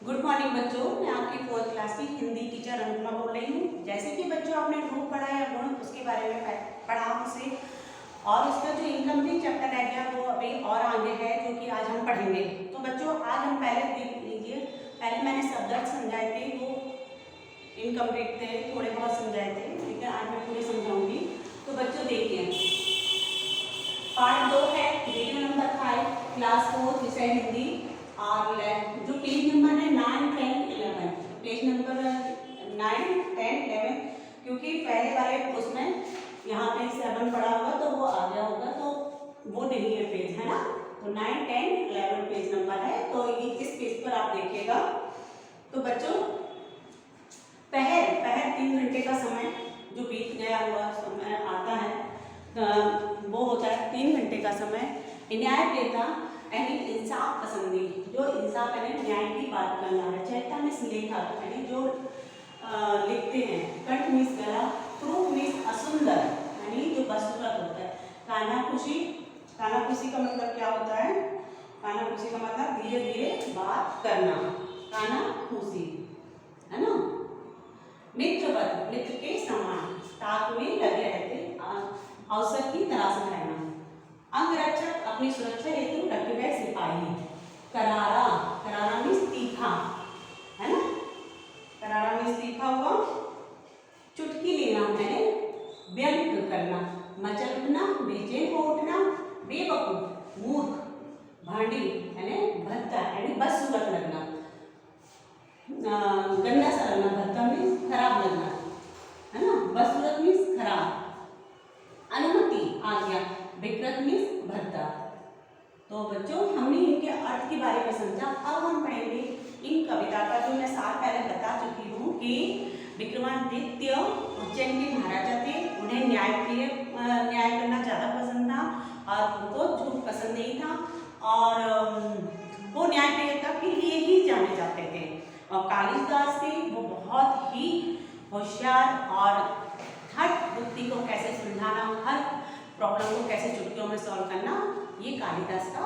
Good morning बच्चों, मैं आपकी फोर्थ क्लास की हिंदी टीचर अनुपमा बोल रही हूँ। जैसे कि बच्चों आपने रूप पढ़ा या गुण, उसके बारे में पढ़ा मुझसे, और इसका जो इनकम्प्लीट चैप्टर रह गया वो अभी और आगे है जो कि आज हम पढ़ेंगे। तो बच्चों आज हम पहले देख लीजिए, पहले मैंने शब्द समझाए थे वो इनकम्प्लीट थे, थोड़े बहुत समझाए थे, ठीक है। आज मैं पूरे समझाऊंगी। तो बच्चों देखिए, पार्ट 2 है, वीडियो नंबर 5, क्लास 4, विषय हिंदी। और जो पेज नंबर है 9, 10, 11, पेज नंबर 9, 10, 11, क्योंकि पहले वाले उसमें यहाँ पे 7 पड़ा होगा तो वो आ गया होगा, तो वो नहीं है पेज, है ना। तो 9, 10, 11 पेज नंबर है, तो ये इस पेज पर आप देखिएगा। तो बच्चों पहर 3 घंटे का समय जो बीत गया हुआ समय आता है, वो होता है 3 घंटे का समय। न्याय प्रियता यानी इंसाफ पसंदी, जो इंसाफ यानी न्याय की बात करना है। चैता में लेखक यानी जो लिखते हैं। कंठ मीन्स गला, प्रूफ मीन्स असुंदर यानी जो बदसूरत होता है। कानाफूसी, कानाफूसी का मतलब क्या होता है? कानाफूसी का मतलब धीरे धीरे बात करना, कानाफूसी, है ना। मित्रवत, मित्र के समान, ताक में लगे रहते, अवसर की तलाश में रहना। अंगरक्षक, अपनी सुरक्षा हेतु रखे गए सिपाही। करारा, करारा मीन्स तीखा, है ना। करारा मीन्स तीखा हुआ। चुटकी लेना मैंने व्यंग करना। मचल उठना, बेचैन हो उठना। बेवकूफ, मूर्ख। भांडी यानी भद्दा यानी बदसूरत लगना। गंदा सा लगना, भद्दा मीन्स खराब लगना, है ना। बदसूरत मीन्स खराब। अनुमति, आज्ञा। विकृत मीन्स भद्दा। तो बच्चों हमने इनके अर्थ के बारे में समझा। अब हम पढ़ेंगे इन कविता का, जो मैं साल पहले बता चुकी हूँ कि विक्रमादित्य उज्जैन के महाराजा थे। उन्हें न्याय करना ज़्यादा पसंद था और उनको झूठ पसंद नहीं था, और वो न्यायप्रियता के लिए ही जाने जाते थे। और कालिदास थे, वो बहुत ही होशियार और हर बुद्धि को कैसे सुलझाना, हर प्रॉब्लम को कैसे चुटकियों में सॉल्व करना, ये कालिदास का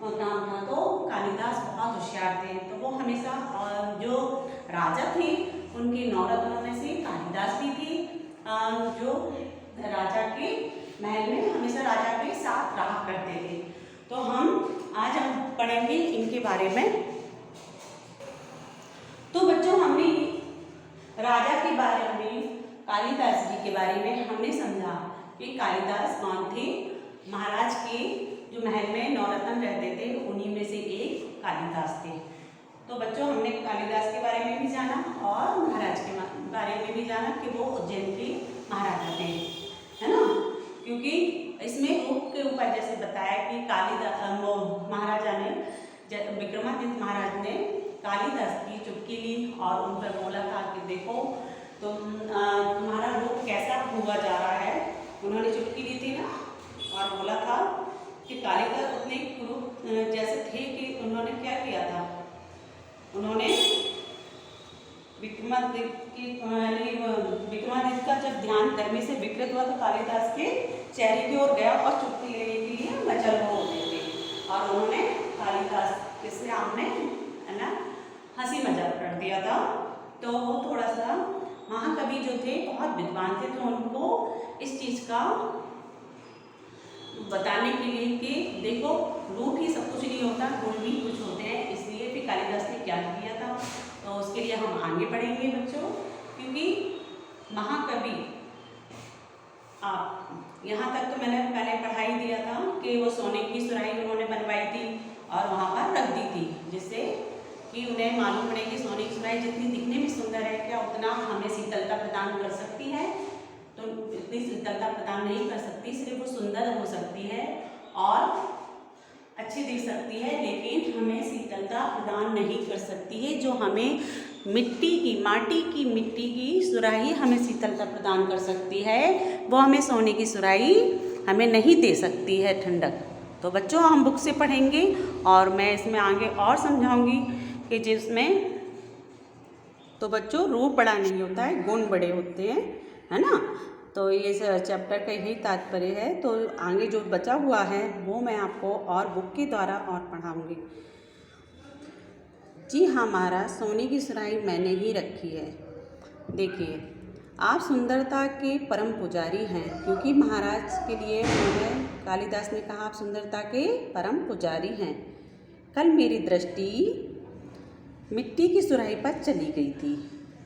काम था। तो कालिदास बहुत होशियार थे। तो वो हमेशा, जो राजा थे उनके 9 रत्नों में से कालिदास भी थे, जो राजा के महल में हमेशा राजा के साथ रहा करते थे। तो आज हम पढ़ेंगे इनके बारे में। तो बच्चों हमने राजा के बारे में, कालिदास जी के बारे में हमने समझा कि कालिदास कौन थे। महाराज के जो महल में 9 रत्न रहते थे उन्हीं में से एक कालिदास थे। तो बच्चों हमने कालिदास के बारे में भी जाना और महाराज के बारे में भी जाना कि वो उज्जैन के महाराजा थे, है ना। क्योंकि इसमें रूप के ऊपर जैसे बताया कि महाराजा ने, विक्रमादित्य महाराज ने कालिदास की चुटकी ली और उन पर बोला था कि देखो तुम्हारा रूप कैसा हुआ जा रहा है। उन्होंने चुटकी ली थी ना, और बोला था कि कालिदास उतने कुरूप जैसे थे कि उन्होंने क्या किया था, उन्होंने विक्रमादित्य का जब ध्यान गर्मी से विकृत हुआ तो कालिदास के चेहरे की ओर गया और चुटकी लेने के लिए मचल होते थे, और उन्होंने कालिदास के सामने, है ना, हंसी मजाक कर दिया था। तो वो थोड़ा सा महाकवि जो थे बहुत विद्वान थे, तो उनको इस चीज़ का बताने के लिए कि देखो रूप ही सब कुछ नहीं होता, गुण भी कुछ होते हैं। इसलिए भी कालिदास ने क्या किया था, तो उसके लिए हम आगे पढ़ेंगे बच्चों। क्योंकि महाकवि, आप यहाँ तक तो मैंने पहले पढ़ा ही दिया था कि वो सोने की सुराही उन्होंने बनवाई थी और वहाँ पर रख दी थी, जिससे कि उन्हें मालूम पड़े कि सोने की सुराही जितनी दिखने में सुंदर है, क्या उतना हमें शीतलता प्रदान कर सकती है। तो इतनी शीतलता प्रदान नहीं कर सकती, सिर्फ वो सुंदर हो सकती है और अच्छी दिख सकती है, लेकिन हमें शीतलता प्रदान नहीं कर सकती है। जो हमें माटी की सुराही हमें शीतलता प्रदान कर सकती है, वो हमें सोने की सुराही हमें नहीं दे सकती है ठंडक। तो बच्चों हम बुक से पढ़ेंगे और मैं इसमें आगे और समझाऊंगी कि जिसमें, तो बच्चों रूप बड़ा नहीं होता है, गुण बड़े होते हैं, है ना। तो ये चैप्टर का यही तात्पर्य है। तो आगे जो बचा हुआ है वो मैं आपको और बुक के द्वारा और पढ़ाऊँगी। जी हाँ महाराज, सोने की सुराही मैंने ही रखी है। देखिए, आप सुंदरता के परम पुजारी हैं, क्योंकि महाराज के लिए उन्होंने, कालिदास ने कहा आप सुंदरता के परम पुजारी हैं। कल मेरी दृष्टि मिट्टी की सुराही पर चली गई थी।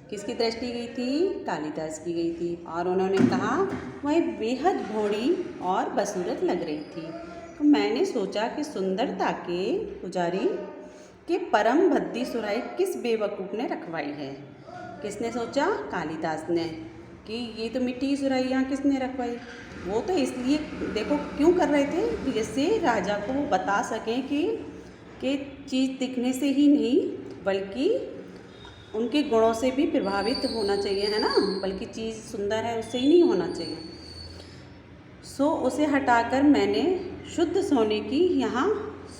किसकी दृष्टि गई थी? कालिदास की गई थी। और उन्होंने कहा वह बेहद भोड़ी और बसूरत लग रही थी। तो मैंने सोचा कि सुंदरता के पुजारी के परम भद्दी सुराही किस बेवकूफ़ ने रखवाई है। किसने सोचा? कालिदास ने, कि ये तो मिट्टी की सुराही यहाँ किसने रखवाई। वो तो इसलिए देखो क्यों कर रहे थे, जिससे राजा को वो बता सकें कि चीज़ दिखने से ही नहीं बल्कि उनके गुणों से भी प्रभावित होना चाहिए, है ना, बल्कि चीज़ सुंदर है उससे ही नहीं होना चाहिए। सो उसे हटाकर मैंने शुद्ध सोने की यहाँ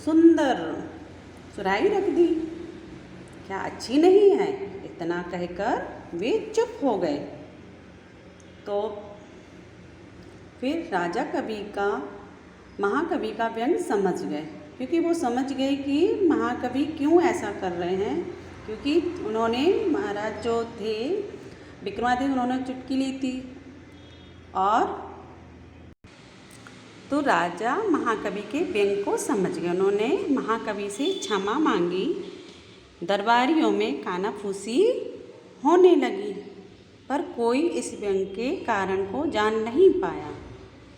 सुंदर सुराही रख दी। क्या अच्छी नहीं है? इतना कहकर वे चुप हो गए। तो फिर राजा महाकवि का व्यंग समझ गए, क्योंकि वो समझ गए कि महाकवि क्यों ऐसा कर रहे हैं। क्योंकि उन्होंने, महाराज जो थे विक्रमादित्य, उन्होंने चुटकी ली थी। और तो राजा महाकवि के व्यंग को समझ गए। उन्होंने महाकवि से क्षमा मांगी। दरबारियों में कानाफूसी होने लगी, पर कोई इस व्यंग के कारण को जान नहीं पाया।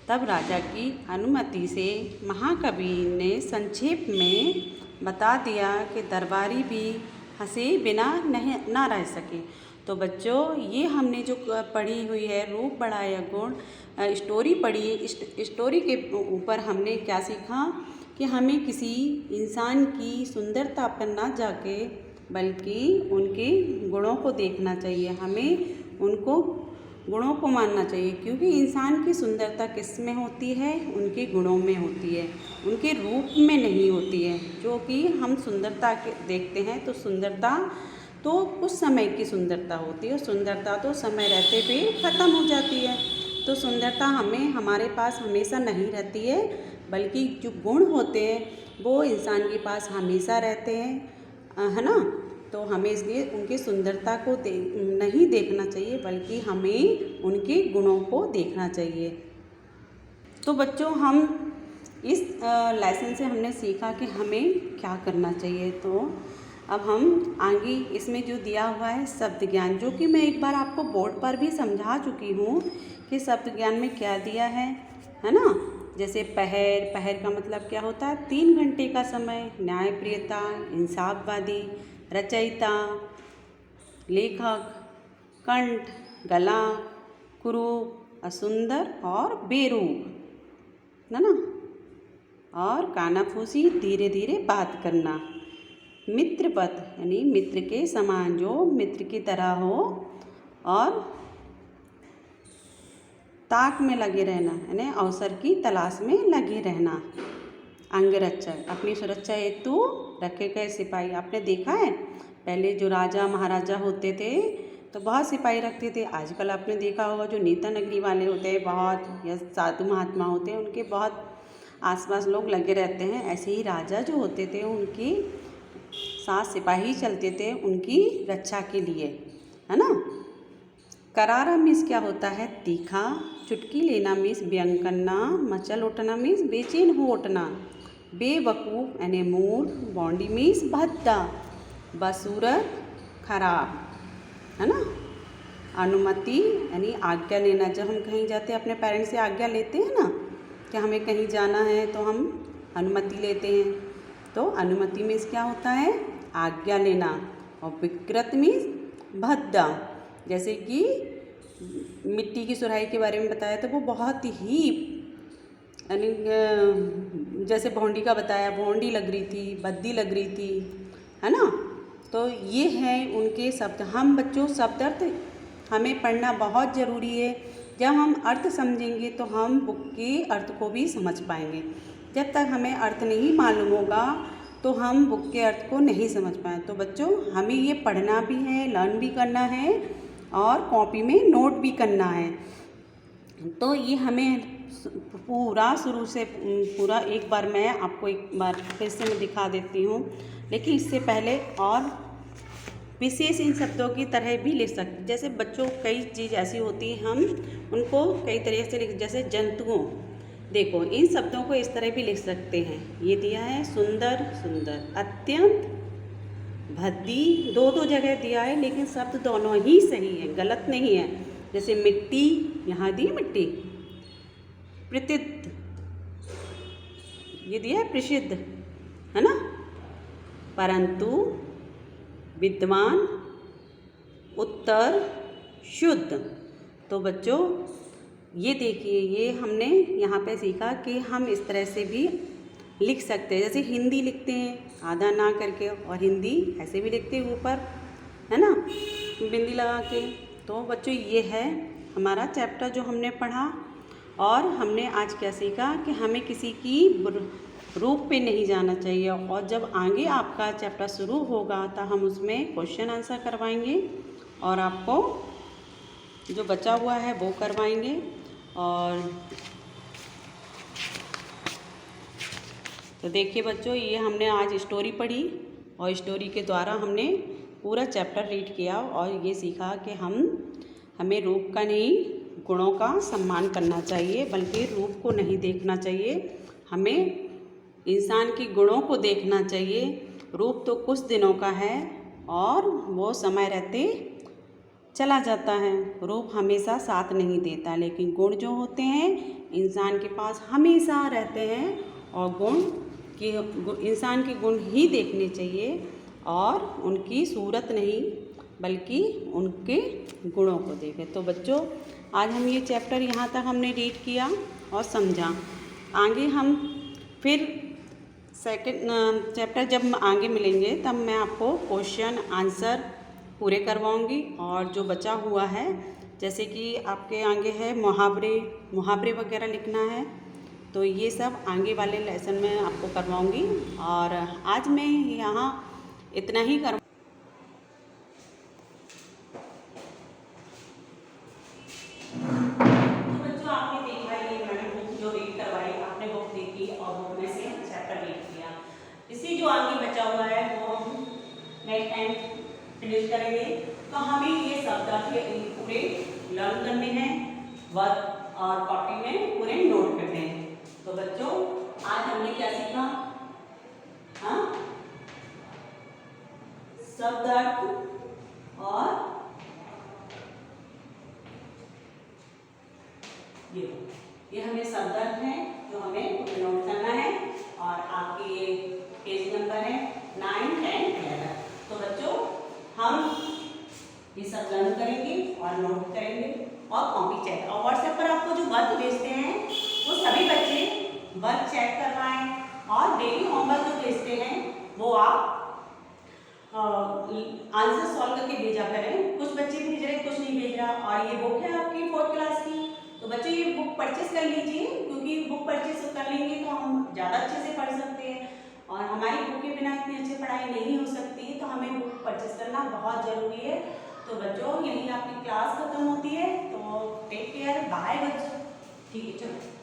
तब राजा की अनुमति से महाकवि ने संक्षेप में बता दिया कि दरबारी भी हंसे बिना ना रह सके। तो बच्चों, ये हमने जो पढ़ी हुई है रूप बढ़ाया गुण स्टोरी पढ़ी, इस स्टोरी के ऊपर हमने क्या सीखा कि हमें किसी इंसान की सुंदरता पर ना जाके बल्कि उनके गुणों को देखना चाहिए। हमें उनको गुणों को मानना चाहिए, क्योंकि इंसान की सुंदरता किस में होती है? उनके गुणों में होती है, उनके रूप में नहीं होती है। जो कि हम सुंदरता के देखते हैं तो सुंदरता तो कुछ समय की सुंदरता होती है, सुंदरता तो समय रहते हुए ख़त्म हो जाती है। तो सुंदरता हमारे पास हमेशा नहीं रहती है, बल्कि जो गुण होते हैं वो इंसान के पास हमेशा रहते हैं, है ना। तो हमें इसलिए उनकी सुंदरता को नहीं देखना चाहिए, बल्कि हमें उनके गुणों को देखना चाहिए। तो बच्चों, हम इस लेसन से हमने सीखा कि हमें क्या करना चाहिए। तो अब हम आगे इसमें जो दिया हुआ है शब्द ज्ञान, जो कि मैं एक बार आपको बोर्ड पर भी समझा चुकी हूँ कि शब्द ज्ञान में क्या दिया है ना। जैसे पहर का मतलब क्या होता है? 3 घंटे का समय, न्यायप्रियता, इंसाफवादी, रचयिता, लेखक, कंठ, गला, कुरूप, असुंदर और बेरूप, है ना। और कानाफूसी, धीरे धीरे बात करना, मित्रवत यानी मित्र के समान, जो मित्र की तरह हो, और ताक में लगे रहना यानी अवसर की तलाश में लगे रहना, अंगरक्षक, अपनी सुरक्षा हेतु रखे गए सिपाही। आपने देखा है पहले जो राजा महाराजा होते थे तो बहुत सिपाही रखते थे। आजकल आपने देखा होगा जो नेता नगरी वाले होते हैं बहुत, या साधु महात्मा होते हैं, उनके बहुत आसपास लोग लगे रहते हैं। ऐसे ही राजा जो होते थे उनके साथ सिपाही चलते थे उनकी रक्षा के लिए, है ना। करारा मीन्स क्या होता है? तीखा। चुटकी लेना मीन्स व्यंग करना। मचल उठना मीन्स बेचैन हो उठना। बेवकूफ़ यानी मूर्ख। बॉन्डी मीन्स भद्दा। बसूरत खराब, है ना। अनुमति यानी आज्ञा लेना। जब हम कहीं जाते हैं अपने पेरेंट्स से आज्ञा लेते हैं ना, कि हमें कहीं जाना है तो हम अनुमति लेते हैं। तो अनुमति मीन्स क्या होता है? आज्ञा लेना। और विकृत मीन्स भद्दा। जैसे कि मिट्टी की सुराही के बारे में बताया तो वो बहुत ही यानी जैसे भौंडी का बताया, भौंडी लग रही थी, भद्दी लग रही थी, है ना। तो ये हैं उनके शब्द। हम बच्चों शब्द अर्थ हमें पढ़ना बहुत ज़रूरी है। जब हम अर्थ समझेंगे तो हम बुक के अर्थ को भी समझ पाएंगे। जब तक हमें अर्थ नहीं मालूम होगा तो हम बुक के अर्थ को नहीं समझ पाए। तो बच्चों, हमें ये पढ़ना भी है, लर्न भी करना है और कॉपी में नोट भी करना है। तो ये हमें पूरा शुरू से पूरा एक बार मैं आपको एक बार फिर से मैं दिखा देती हूँ। लेकिन इससे पहले और विशेष इन शब्दों की तरह भी लिख सकते। जैसे बच्चों कई चीज़ ऐसी होती है हम उनको कई तरीके से लिख, जैसे जंतुओं, देखो इन शब्दों को इस तरह भी लिख सकते हैं। ये दिया है सुंदर, सुंदर, अत्यंत, भद्दी, दो दो जगह दिया है लेकिन शब्द दोनों ही सही है, गलत नहीं है। जैसे मिट्टी, यहाँ दी मिट्टी, प्रसिद्ध, ये दिया है प्रसिद्ध, है ना, परंतु, विद्वान, उत्तर, शुद्ध। तो बच्चों ये देखिए, ये हमने यहाँ पे सीखा कि हम इस तरह से भी लिख सकते हैं। जैसे हिंदी लिखते हैं आधा ना करके, और हिंदी ऐसे भी लिखते हैं ऊपर, है ना, बिंदी लगा के। तो बच्चों ये है हमारा चैप्टर जो हमने पढ़ा, और हमने आज क्या सीखा कि हमें किसी की रूप पे नहीं जाना चाहिए। और जब आगे आपका चैप्टर शुरू होगा तो हम उसमें क्वेश्चन आंसर करवाएंगे और आपको जो बचा हुआ है वो करवाएंगे। और तो देखिए बच्चों, ये हमने आज स्टोरी पढ़ी और स्टोरी के द्वारा हमने पूरा चैप्टर रीड किया और ये सीखा कि हमें रूप का नहीं, गुणों का सम्मान करना चाहिए, बल्कि रूप को नहीं देखना चाहिए। हमें इंसान के गुणों को देखना चाहिए। रूप तो कुछ दिनों का है और वो समय रहते चला जाता है। रूप हमेशा साथ नहीं देता, लेकिन गुण जो होते हैं इंसान के पास हमेशा रहते हैं। और इंसान के गुण ही देखने चाहिए और उनकी सूरत नहीं, बल्कि उनके गुणों को देखें। तो बच्चों आज हम ये चैप्टर यहाँ तक हमने रीड किया और समझा। आगे हम फिर सेकंड चैप्टर जब आगे मिलेंगे तब मैं आपको क्वेश्चन आंसर पूरे करवाऊंगी। और जो बचा हुआ है, जैसे कि आपके आगे है मुहावरे वगैरह लिखना है, तो ये सब आगे वाले लेसन में आपको करवाऊंगी। और आज मैं यहाँ इतना ही कर इसी जो आगे बचा हुआ है वो हम नेक्स्ट टाइम फिनिश करेंगे। तो हमें ये शब्द पूरे लर्न करने हैं, वर्क और कॉपी में पूरे नोट करने हैं। तो बच्चों आज हमने क्या सीखा? हाँ, शब्द अर्थ और ये हमें शब्द अर्थ है जो हमें नोट करना है। और आपके ये पेज नंबर है 9, 10, 11। तो बच्चों हम ये सब लर्न करेंगे और नोट करेंगे और कॉपी चेक। और व्हाट्सएप पर आपको जो वर्क भेजते हैं वो सभी बच्चे वर्क चेक करवाएं और डेली होमवर्क जो भेजते हैं वो आप आंसर सॉल्व करके भेजा करें। कुछ बच्चे भेज रहे, कुछ नहीं भेज रहा। और ये बुक है आपकी 4th क्लास की, तो बच्चों ये बुक परचेस कर लीजिए, क्योंकि बुक परचेस कर लेंगे तो हम ज़्यादा अच्छे से पढ़ सकते हैं। और हमारी बुक के बिना इतनी अच्छी पढ़ाई नहीं हो सकती, तो हमें बुक परचेस करना बहुत ज़रूरी है। तो बच्चों यही आपकी क्लास खत्म होती है। तो टेक केयर, बाय बच्चों। ठीक है, चलो।